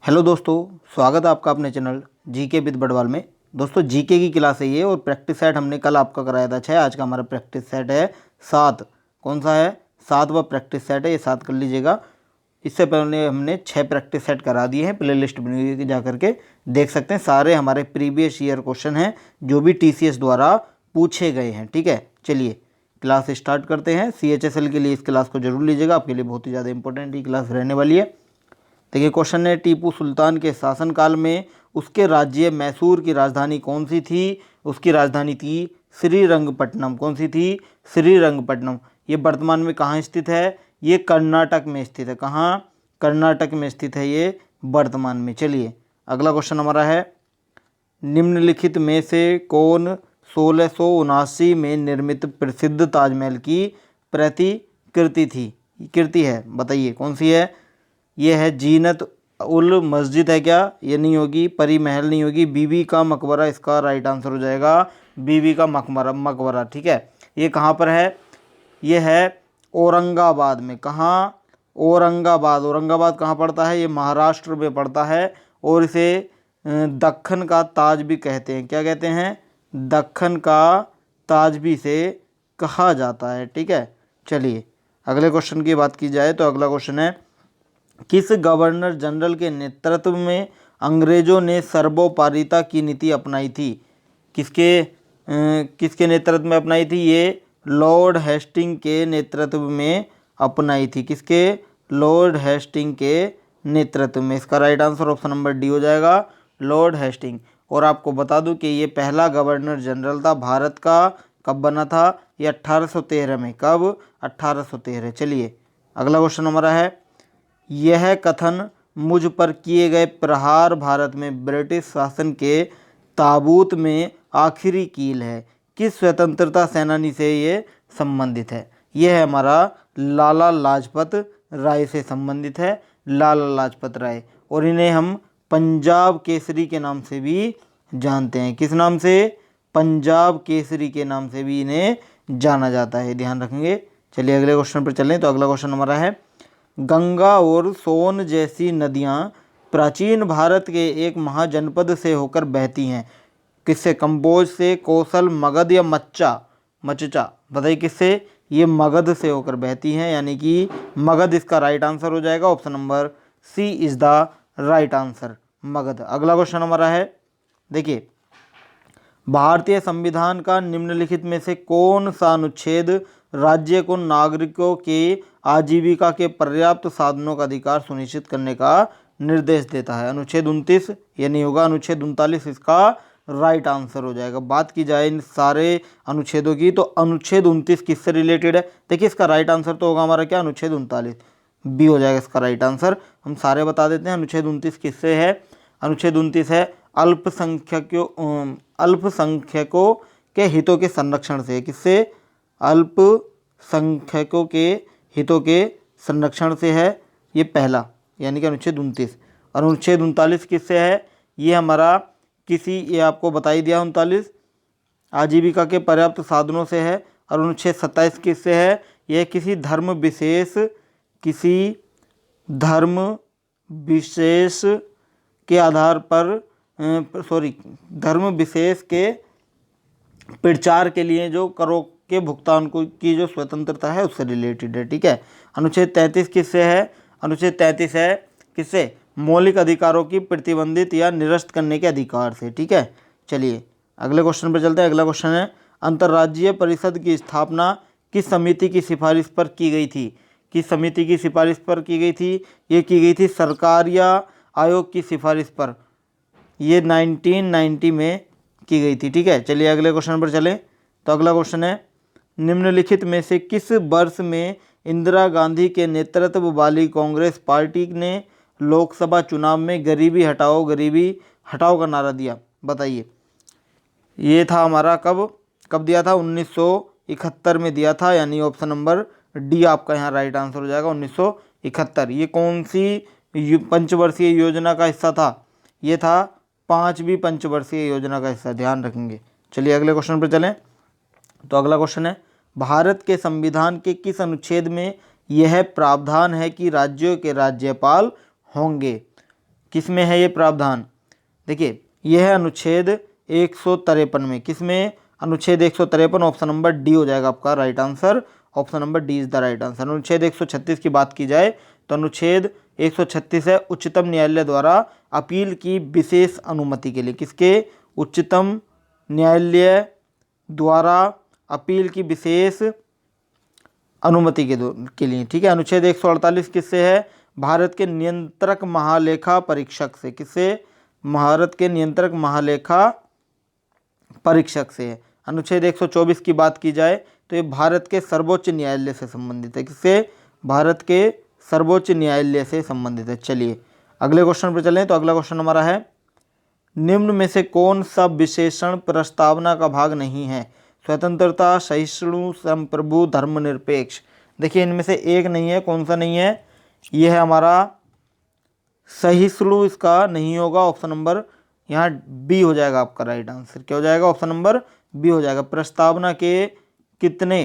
Hello दोस्तों, स्वागत है आपका अपने चैनल जीके विद बड़वाल में। दोस्तों जीके की क्लास है ये और प्रैक्टिस सेट हमने कल आपका कराया था 6। आज का हमारा प्रैक्टिस सेट है 7। कौन सा है? 7वां प्रैक्टिस सेट है, ये 7 कर लीजिएगा। इससे पहले हमने 6 प्रैक्टिस सेट करा दिए हैं, प्ले लिस्ट बनी हुई है, जा करके देख सकते हैं। सारे हमारे प्रीवियस ईयर क्वेश्चन हैं जो भी TCS द्वारा पूछे गए हैं। ठीक है, चलिए क्लास स्टार्ट करते हैं। CHSL के लिए इस क्लास को जरूर लीजिएगा, आपके लिए बहुत ही ज़्यादा इंपॉर्टेंट ये क्लास रहने वाली है। देखिए क्वेश्चन है, टीपू सुल्तान के शासनकाल में उसके राज्य मैसूर की राजधानी कौन सी थी? उसकी राजधानी थी श्रीरंगपट्टनम। कौन सी थी? श्रीरंगपट्टनम। ये वर्तमान में कहाँ स्थित है? ये कर्नाटक में स्थित है। कहाँ? कर्नाटक में स्थित है ये वर्तमान में। चलिए अगला क्वेश्चन हमारा है, निम्नलिखित में से कौन 1679 में निर्मित प्रसिद्ध ताजमहल की प्रतिकृति थी? कृति है, बताइए कौन सी है? ये है जीनत उल मस्जिद है क्या? ये नहीं होगी। परी महल नहीं होगी। बीबी का मकबरा इसका राइट आंसर हो जाएगा। बीबी का मकबरा। ठीक है, ये कहाँ पर है? ये है औरंगाबाद में। कहाँ? औरंगाबाद कहाँ पड़ता है? ये महाराष्ट्र में पड़ता है और इसे दक्खन का ताज भी कहते हैं। क्या कहते हैं? दक्खन का ताज भी इसे कहा जाता है। ठीक है, चलिए अगले क्वेश्चन की बात की जाए तो अगला क्वेश्चन है, किस गवर्नर जनरल के नेतृत्व में अंग्रेजों ने सर्वोपरिता की नीति अपनाई थी? किसके नेतृत्व में अपनाई थी? ये लॉर्ड हेस्टिंग के नेतृत्व में अपनाई थी। किसके? लॉर्ड हेस्टिंग के नेतृत्व में। इसका right answer option number D हो जाएगा, लॉर्ड हेस्टिंग। और आपको बता दूं कि ये पहला गवर्नर जनरल था भारत का। कब बना था? ये 1813 में। कब? 1813। चलिए अगला क्वेश्चन हमारा है, यह कथन मुझ पर किए गए प्रहार भारत में ब्रिटिश शासन के ताबूत में आखिरी कील है, किस स्वतंत्रता सेनानी से ये संबंधित है? यह है हमारा लाला लाजपत राय से संबंधित है। लाला लाजपत राय, और इन्हें हम पंजाब केसरी के नाम से भी जानते हैं। किस नाम से? पंजाब केसरी के नाम से भी इन्हें जाना जाता है, ध्यान रखेंगे। चलिए अगले क्वेश्चन पर चलें तो अगला क्वेश्चन हमारा है, गंगा और सोन जैसी नदियाँ प्राचीन भारत के एक महाजनपद से होकर बहती हैं। किससे? कंबोज से, कौशल, मगध या मचचा? बताइए किससे? ये मगध से होकर बहती हैं, यानी कि मगध इसका राइट आंसर हो जाएगा। Option number C is the right answer, Magadh. अगला क्वेश्चन हमारा है, देखिए भारतीय संविधान का निम्नलिखित में से कौन सा अनुच्छेद राज्य को नागरिकों के आजीविका के पर्याप्त साधनों का अधिकार सुनिश्चित करने का निर्देश देता है? अनुच्छेद 29। ये नहीं होगा, अनुच्छेद 39 इसका राइट आंसर हो जाएगा। बात की जाए इन सारे अनुच्छेदों की तो अनुच्छेद 29 किससे रिलेटेड है? देखिए इसका राइट आंसर तो होगा हमारा क्या? अनुच्छेद 39 बी हो जाएगा इसका राइट आंसर। हम सारे बता देते हैं। अनुच्छेद 29 किससे है? अनुच्छेद 29 है अल्पसंख्यकों के हितों के संरक्षण से। किससे? अल्पसंख्यकों के हितों के संरक्षण से है ये पहला, यानी कि अनुच्छेद 29। और अनुच्छेद 39 किससे है? ये हमारा ये आपको बता ही दिया 39, आजीविका के पर्याप्त साधनों से है। और अनुच्छेद 27 किससे है? यह किसी धर्म विशेष के आधार पर धर्म विशेष के प्रचार के लिए जो करों के भुगतान को की जो स्वतंत्रता है उससे रिलेटेड है। ठीक है, अनुच्छेद 33 किससे है? अनुच्छेद 33 है किससे? मौलिक अधिकारों की प्रतिबंधित या निरस्त करने के अधिकार से। ठीक है, चलिए अगले क्वेश्चन पर चलते हैं। अगला क्वेश्चन है, अंतर्राज्यीय परिषद की स्थापना किस समिति की सिफारिश पर की गई थी? किस समिति की सिफारिश पर की गई थी? ये की गई थी सरकारिया आयोग की सिफारिश पर। ये 1990 में की गई थी। ठीक है, चलिए अगले क्वेश्चन पर चलें तो अगला क्वेश्चन है, निम्नलिखित में से किस वर्ष में इंदिरा गांधी के नेतृत्व वाली कांग्रेस पार्टी ने लोकसभा चुनाव में गरीबी हटाओ का नारा दिया? बताइए। ये था हमारा कब दिया था? 1971 में दिया था, यानी ऑप्शन नंबर डी आपका यहाँ राइट आंसर हो जाएगा, 1971। ये कौन सी पंचवर्षीय योजना का हिस्सा था? ये था 5वीं पंचवर्षीय योजना का हिस्सा, ध्यान रखेंगे। चलिए अगले क्वेश्चन पर चलें तो अगला क्वेश्चन है, भारत के संविधान के किस अनुच्छेद में यह प्रावधान है कि राज्यों के राज्यपाल होंगे? किस में है ये प्रावधान? देखिए यह है अनुच्छेद 153 में, किसमें? अनुच्छेद 153, ऑप्शन नंबर डी हो जाएगा आपका right answer. Option number D is the right answer. अनुच्छेद 136 की बात की जाए तो अनुच्छेद 136 है उच्चतम न्यायालय द्वारा अपील की विशेष अनुमति के लिए। किसके? उच्चतम न्यायालय द्वारा अपील की विशेष अनुमति के लिए, ठीक है। अनुच्छेद 148 किससे है? भारत के नियंत्रक महालेखा परीक्षक से। किससे? भारत के नियंत्रक महालेखा परीक्षक से है। अनुच्छेद 124 की बात की जाए तो ये भारत के सर्वोच्च न्यायालय से संबंधित है। किससे? भारत के सर्वोच्च न्यायालय से संबंधित है। चलिए अगले क्वेश्चन पर चलें। तो अगला क्वेश्चन हमारा है, निम्न में से कौन सा विशेषण प्रस्तावना का भाग नहीं है? स्वतंत्रता, सहिष्णु, संप्रभु, धर्मनिरपेक्ष। देखिए इनमें से एक नहीं है। कौन सा नहीं है? यह है हमारा सहिष्णु, इसका नहीं होगा। ऑप्शन नंबर यहाँ बी हो जाएगा आपका राइट आंसर। क्या हो जाएगा? ऑप्शन नंबर बी हो जाएगा। प्रस्तावना के कितने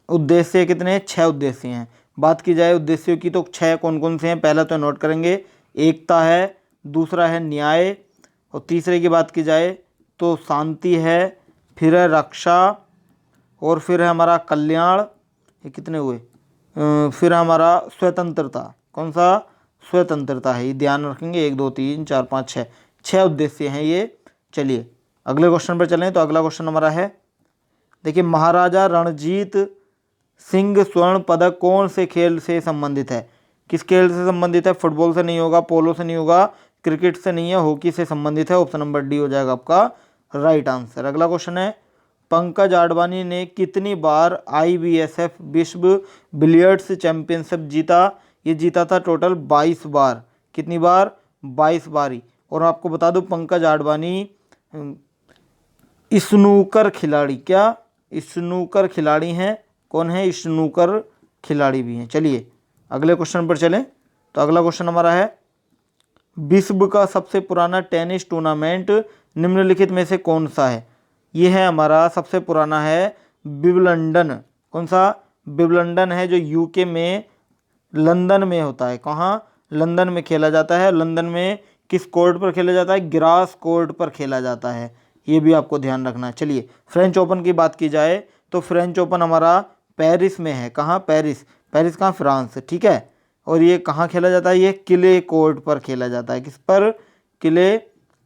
उद्देश्य? कितने? 6 उद्देश्य हैं। बात की जाए उद्देश्यों की तो 6 कौन कौन से हैं? पहला तो नोट करेंगे, एकता है, दूसरा है न्याय, और तीसरे की बात की जाए तो शांति है, फिर है रक्षा, और फिर है हमारा कल्याण। ये कितने हुए? फिर हमारा स्वतंत्रता। कौन सा? स्वतंत्रता है। ये ध्यान रखेंगे। 1 2 3 4 5 6 6 उद्देश्य हैं ये। चलिए अगले क्वेश्चन पर चलें। तो अगला क्वेश्चन हमारा है, देखिए महाराजा रणजीत सिंह स्वर्ण पदक कौन से खेल से संबंधित है? किस खेल से संबंधित है? फुटबॉल से नहीं होगा, पोलो से नहीं होगा, क्रिकेट से नहीं है, हॉकी से संबंधित है। ऑप्शन नंबर डी हो जाएगा आपका राइट आंसर। अगला क्वेश्चन है, पंकज आडवाणी ने कितनी बार IBSF विश्व बिलियर्ड्स चैंपियनशिप जीता? ये जीता था टोटल 22 बार। कितनी बार? 22 बारी। और आपको बता दूं पंकज आडवाणी स्नूकर खिलाड़ी, क्या स्नूकर खिलाड़ी हैं? कौन है? स्नूकर खिलाड़ी भी हैं। चलिए अगले क्वेश्चन पर चलें। तो अगला क्वेश्चन हमारा है, विश्व का सबसे पुराना टेनिस टूर्नामेंट निम्नलिखित में से कौन सा है? ये है हमारा सबसे पुराना है विंबलडन। कौन सा? विंबलडन है, जो यूके में लंदन में होता है। कहाँ? लंदन में खेला जाता है। लंदन में किस कोर्ट पर खेला जाता है? ग्रास कोर्ट पर खेला जाता है। ये भी आपको ध्यान रखना है। चलिए फ्रेंच ओपन की बात की जाए तो फ्रेंच ओपन हमारा पेरिस में है। कहाँ? पेरिस। पेरिस कहाँ? फ्रांस, ठीक है। और ये कहाँ खेला जाता है? ये किले कोर्ट पर खेला जाता है। किस पर? किले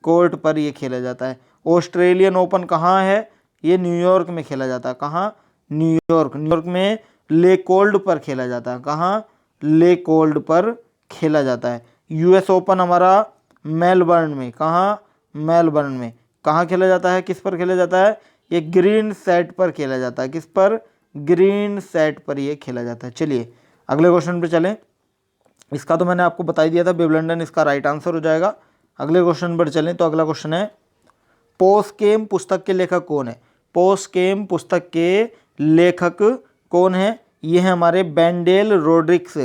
कोर्ट पर ये खेला जाता है। ऑस्ट्रेलियन ओपन कहाँ है? ये न्यूयॉर्क में खेला जाता है। कहाँ? न्यूयॉर्क। न्यूयॉर्क में लेकोल्ड पर खेला जाता है। कहाँ? लेकोल्ड पर खेला जाता है। US ओपन हमारा मेलबर्न में। कहाँ? मेलबर्न में। कहाँ खेला जाता है? किस पर खेला जाता है? ये ग्रीन सेट पर खेला जाता है। किस पर? ग्रीन सेट पर ये खेला जाता है। चलिए अगले क्वेश्चन पर चलें। इसका तो मैंने आपको बता ही दिया था, विंबलडन इसका राइट आंसर हो जाएगा। अगले क्वेश्चन पर चलें। तो अगला क्वेश्चन है, पोस्केम पुस्तक के लेखक कौन है? पोस्केम पुस्तक के लेखक कौन है? ये है हमारे बेंडेल रोड्रिक्स।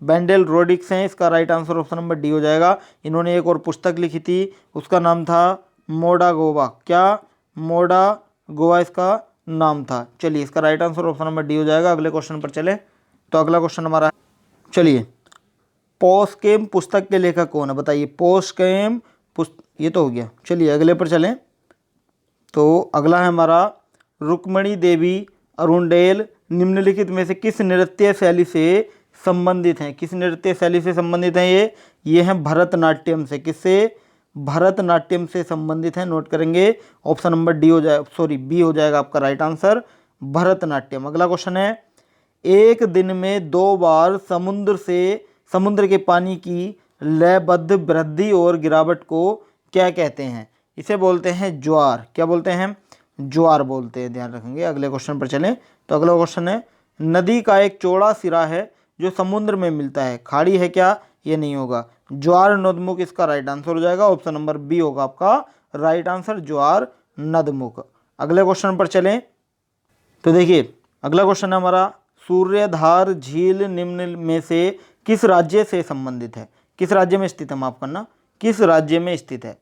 बेंडेल रोड्रिक्स हैं। इसका right answer option number D हो जाएगा। इन्होंने एक और पुस्तक लिखी थी, उसका नाम था मोडागोवा। क्या? मोडागोवा इसका नाम था। चलिए इसका right answer option number D हो जाएगा। अगले क्वेश्चन पर चले। तो अगला क्वेश्चन हमारा, चलिए पोस्केम पुस्तक के लेखक कौन है? बताइए। पोस्केम ये तो हो गया। चलिए अगले पर चलें। तो अगला है हमारा, रुक्मणी देवी अरुणडेल निम्नलिखित में से किस नृत्य शैली से संबंधित हैं? किस नृत्य शैली से संबंधित हैं ये हैं भरतनाट्यम से। किससे? भरतनाट्यम से संबंधित हैं। नोट करेंगे। ऑप्शन नंबर डी हो जाए, सॉरी बी हो जाएगा आपका राइट आंसर, भरतनाट्यम। अगला क्वेश्चन है, एक दिन में 2 बार समुद्र के पानी की लयबद्ध वृद्धि और गिरावट को क्या कहते हैं? इसे बोलते हैं ज्वार। क्या बोलते हैं? ज्वार बोलते हैं। ध्यान रखेंगे। अगले क्वेश्चन पर चलें। तो अगला क्वेश्चन है, नदी का एक चौड़ा सिरा है जो समुद्र में मिलता है, खाड़ी है क्या? ये नहीं होगा। ज्वार नदमुख इसका राइट आंसर हो जाएगा। ऑप्शन नंबर बी होगा आपका राइट आंसर, ज्वार नदमुख। अगले क्वेश्चन पर चलें। तो देखिए अगला क्वेश्चन है हमारा, सूर्यधार झील निम्न में से किस राज्य से संबंधित है? किस राज्य में स्थित है? माफ करना, किस राज्य में स्थित है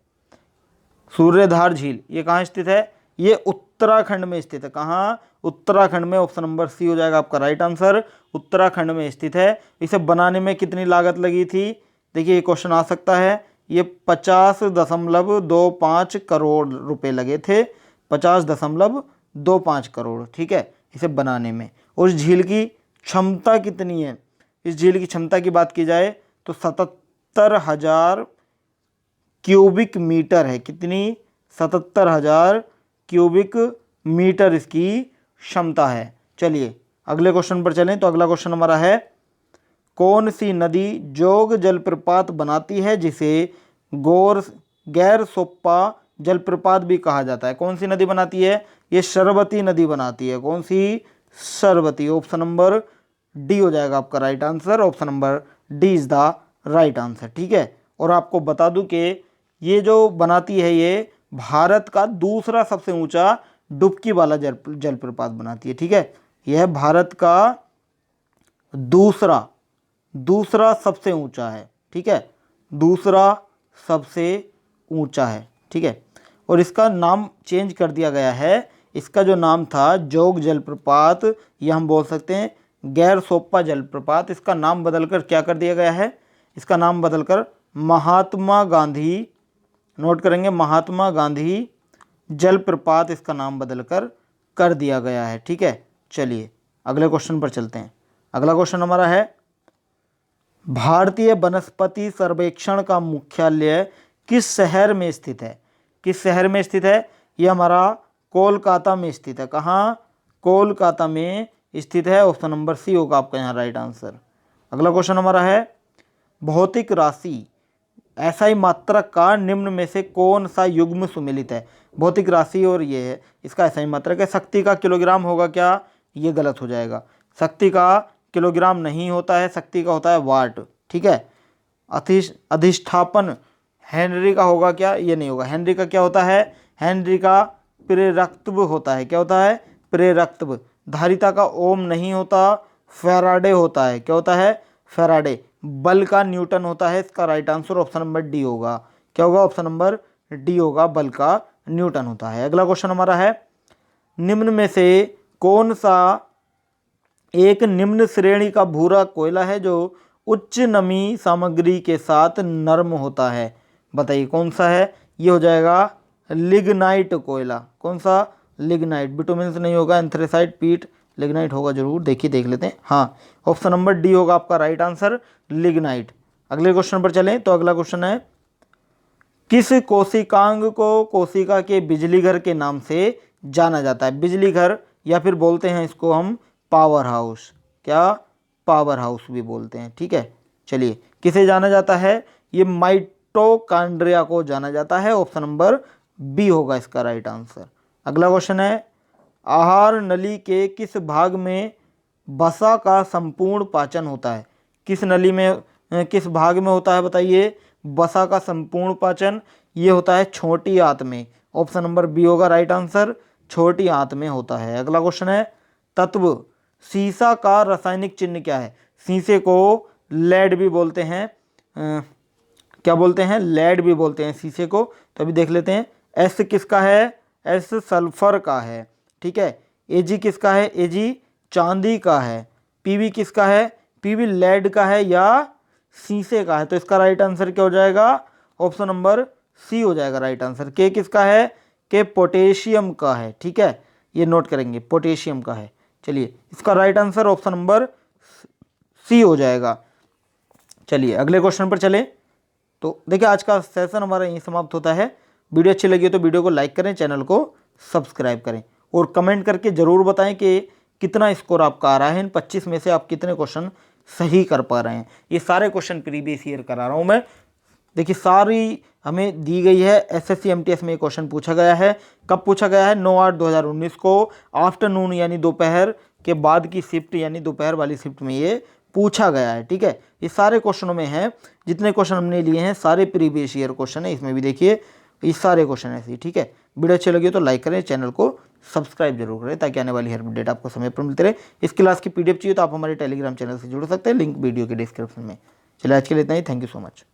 सूर्यधार झील? ये कहाँ स्थित है? ये उत्तराखंड में स्थित है। कहाँ? उत्तराखंड में। ऑप्शन नंबर सी हो जाएगा आपका राइट आंसर, उत्तराखंड में स्थित है। इसे बनाने में कितनी लागत लगी थी? देखिए ये क्वेश्चन आ सकता है। ये 50.25 करोड़ रुपए लगे थे, 50.25 करोड़, ठीक है, इसे बनाने में। और इस झील की क्षमता कितनी है? इस झील की क्षमता की बात की जाए तो 77,000 क्यूबिक मीटर है। कितनी? 77,000 क्यूबिक मीटर इसकी क्षमता है। चलिए अगले क्वेश्चन पर चलें। तो अगला क्वेश्चन हमारा है, कौन सी नदी जोग जलप्रपात बनाती है जिसे गैर सोप्पा जलप्रपात भी कहा जाता है? कौन सी नदी बनाती है? ये सरबती नदी बनाती है। कौन सी? सरबती। ऑप्शन नंबर डी हो जाएगा आपका right answer. Option number D is the right answer, ठीक है। और आपको बता दूं कि ये जो बनाती है ये भारत का दूसरा सबसे ऊंचा डुबकी वाला जलप्रपात बनाती है, ठीक है। यह भारत का दूसरा सबसे ऊंचा है, ठीक है, दूसरा सबसे ऊंचा है, ठीक है। और इसका नाम चेंज कर दिया गया है। इसका जो नाम था जोग जलप्रपात, यह हम बोल सकते हैं गैर सोप्पा जलप्रपात। इसका नाम बदलकर क्या कर दिया गया है? इसका नाम बदलकर महात्मा गांधी, नोट करेंगे, महात्मा गांधी जलप्रपात इसका नाम बदलकर कर दिया गया है, ठीक है। चलिए अगले क्वेश्चन पर चलते हैं। अगला क्वेश्चन हमारा है, भारतीय वनस्पति सर्वेक्षण का मुख्यालय किस शहर में स्थित है? किस शहर में स्थित है? ये हमारा कोलकाता में स्थित है। कहाँ? कोलकाता में स्थित है। ऑप्शन नंबर सी होगा आपका यहाँ राइट आंसर। अगला क्वेश्चन हमारा है, भौतिक राशि SI मात्रक का निम्न में से कौन सा युग्म सुमेलित है? भौतिक राशि और ये है, इसका SI मात्रक है। शक्ति का किलोग्राम होगा क्या? ये गलत हो जाएगा। शक्ति का किलोग्राम नहीं होता है, शक्ति का होता है वाट, ठीक है। अधिष्ठापन हेनरी का होगा क्या? ये नहीं होगा। हेनरी का क्या होता है? हेनरी का प्रेरकत्व होता है। क्या होता है? प्रेरकत्व। धारिता का ओम नहीं होता, फैराडे होता है। क्या होता है? फैराडे। बल का न्यूटन होता है। इसका right answer option number D होगा। क्या होगा? ऑप्शन नंबर डी होगा, बल का न्यूटन होता है। अगला क्वेश्चन हमारा है, निम्न में से कौन सा एक निम्न श्रेणी का भूरा कोयला है जो उच्च नमी सामग्री के साथ नरम होता है? बताइए कौन सा है? ये हो जाएगा लिग्नाइट कोयला। कौन सा? लिग्नाइट। बिटुमेंस नहीं होगा, एंथ्रेसाइट, पीट, लिग्नाइट होगा जरूर। देखिए देख लेते हैं। हाँ, ऑप्शन नंबर डी होगा आपका राइट आंसर, लिग्नाइट। अगले क्वेश्चन पर चलें। तो अगला क्वेश्चन है, किस कोशिकांग को कोशिका के बिजली घर के नाम से जाना जाता है? बिजली घर, या फिर बोलते हैं इसको हम पावर हाउस। क्या? पावर हाउस भी बोलते हैं, ठीक है। चलिए किसे जाना जाता है? ये माइटोकॉन्ड्रिया को जाना जाता है। ऑप्शन नंबर बी होगा इसका राइट आंसर। अगला क्वेश्चन है, आहार नली के किस भाग में वसा का संपूर्ण पाचन होता है? किस नली में, किस भाग में होता है बताइए वसा का संपूर्ण पाचन? ये होता है छोटी आंत में। ऑप्शन नंबर बी होगा राइट आंसर, छोटी आंत में होता है। अगला क्वेश्चन है, तत्व सीसा का रासायनिक चिन्ह क्या है? सीसे को लेड भी बोलते हैं, क्या बोलते हैं? लेड भी बोलते हैं सीसे को। तो अभी देख लेते हैं। एस किसका है? एस सल्फर का है, ठीक है। एजी किसका है? एजी चांदी का है। पीवी किसका है? पीवी लेड का है या सीसे का है? तो इसका राइट आंसर क्या हो जाएगा? ऑप्शन नंबर सी हो जाएगा राइट आंसर। के किसका है? के पोटेशियम का है, ठीक है, ये नोट करेंगे, पोटेशियम का है। चलिए इसका right answer option number C हो जाएगा। चलिए अगले क्वेश्चन पर चले। तो देखिए आज का सेशन हमारा यहीं समाप्त होता है। वीडियो अच्छी लगी तो वीडियो को लाइक करें, चैनल को सब्सक्राइब करें और कमेंट करके ज़रूर बताएं कि कितना स्कोर आपका आ रहा है। इन 25 में से आप कितने क्वेश्चन सही कर पा रहे हैं। ये सारे क्वेश्चन प्रीवियस ईयर करा रहा हूँ मैं। देखिए सारी हमें दी गई है। SSC MTS में क्वेश्चन पूछा गया है। कब पूछा गया है? 9/8/2019 को आफ्टरनून यानी दोपहर के बाद की शिफ्ट यानी दोपहर वाली शिफ्ट में ये पूछा गया है, ठीक है। ये सारे क्वेश्चनों में है, जितने क्वेश्चन हमने लिए हैं सारे प्रीवियस ईयर क्वेश्चन है। इसमें भी देखिए ये सारे क्वेश्चन ऐसे, ठीक है। वीडियो अच्छी लगी तो लाइक करें, चैनल को सब्सक्राइब जरूर करें ताकि आने वाली हर अपडेट आपको समय पर मिलते रहे। इस क्लास की PDF चाहिए तो आप हमारे टेलीग्राम चैनल से जुड़ सकते हैं, लिंक वीडियो के डिस्क्रिप्शन में। चलिए आज के लिए इतना ही। Thank you so much.